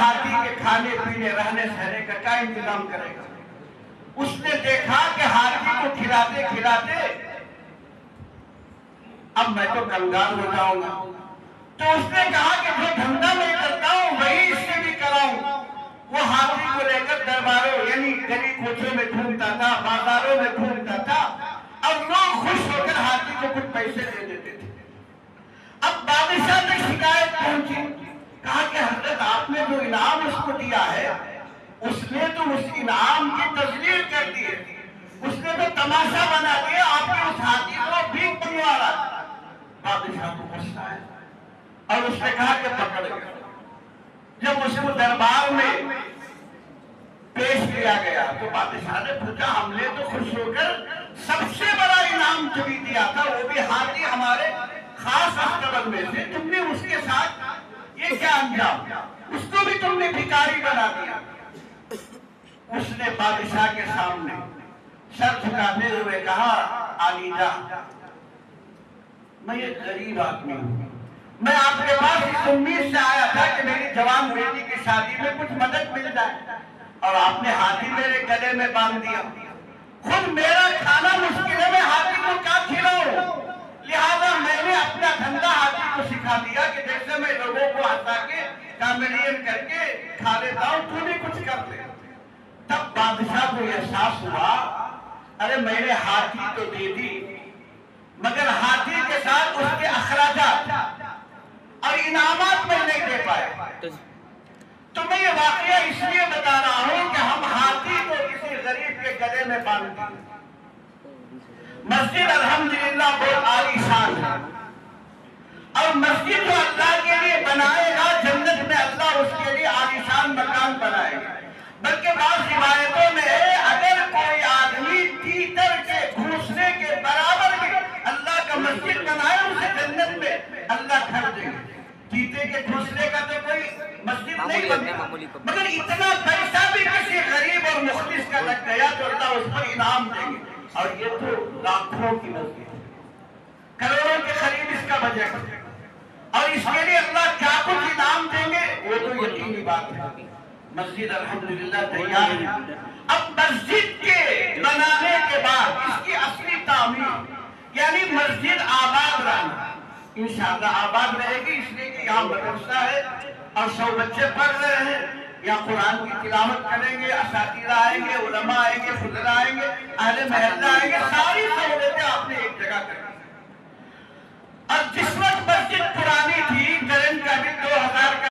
हाथी के खाने पीने रहने सहने का क्या इंतजाम करेगा। उसने देखा कि हाथी को खिलाते खिलाते अब मैं तो कंगाल हो जाऊंगा, तो उसने कहा कि जो धंधा मैं करता हूं वही इससे भी कराऊं। वो हाथी को लेकर दरबारों यानी गली कोचों में घूमता था, बाजारों में घूमता था, और लोग खुश होकर हाथी को कुछ पैसे दे देते थे। अब बादशाह तक शिकायत पहुंची, कहा कि हजरत आपने जो इनाम उसको दिया है उसने तो उस इनाम की तजलील कर दी है, उसने तो तमाशा बना दिया, आपके उस हाथी को भीख बनवा रहा। बादशाह को गुस्सा आया और उसने कहा कि पकड़ गया। जब उसको दरबार में पेश किया गया तो बादशाह ने पूछा, हमने तो खुश होकर सबसे बड़ा इनाम जो भी दिया था वो भी हाथी हमारे खास अस्तबल में से, तुमने उसके साथ ये क्या अंजाम, उसको भी तुमने भिखारी बना दिया। उसने बादशाह के सामने सर झुकाते हुए कहा, आलीजा मैं एक गरीब आदमी हूं, मैं आपके पास इस उम्मीद से आया था कि मेरी जवान बेटी की शादी में कुछ मदद मिल जाए, और आपने हाथी मेरे गले में बांध दिया। खुद मेरा खाना मुश्किल है, मैं हाथी को क्या खिलाऊं, लिहाजा मैंने अपना धंधा हाथी को सिखा दिया कि जैसे मैं लोगों को हंसा के कॉमेडियन करके खा लेता हूं, तू भी कुछ कर ले। तब बादशाह को एहसास हुआ, अरे मैंने हाथी तो दे दी मगर हाथी के साथ उसके अखराजात और इनामात में नहीं दे पाए। तो मैं ये वाकया इसलिए बता रहा हूं कि हम हाथी को किसी गरीब के गले में बांध दिए। मस्जिद अल्हम्दुलिल्लाह बहुत आलीशान है, और मस्जिद जो अल्लाह के लिए बनाएगा जन्नत में अल्लाह उसके लिए आलीशान मकान बनाएगा। बल्कि बात रिवायतों में है, अगर कोई आदमी तीतर के घूसने के बराबर भी अल्लाह का मस्जिद बनाए उसे जन्नत में अल्लाह खड़ देंगे। चीते के घूसने का तो कोई मस्जिद नहीं बनता, मगर इतना पैसा भी किसी गरीब और मुखलिस का लग गया तो अल्लाह उस पर इनाम देंगे। और ये तो लाखों की मस्जिद है, करोड़ों के करीब इसका बजट है, और इसके लिए अल्लाह क्या कुछ इनाम देंगे वो तो यकीनी बात है। मस्जिद अल्हम्दुलिल्लाह तैयार है। अब मस्जिद के बनाने के बाद इसकी असली तामीर यानी मस्जिद आबाद रहना, इंशाअल्लाह आबाद रहेगी, इसलिए कि यहाँ मदरसा है और 100 बच्चे पढ़ रहे हैं, यहाँ कुरान की तिलावत करेंगे, असातिज़ा आएंगे, उलमा आएंगे, फुज़ला आएंगे, अहले महल्ला आएंगे, सारी सहूलतें आपने एक जगह कर दी। और जिस वक्त मस्जिद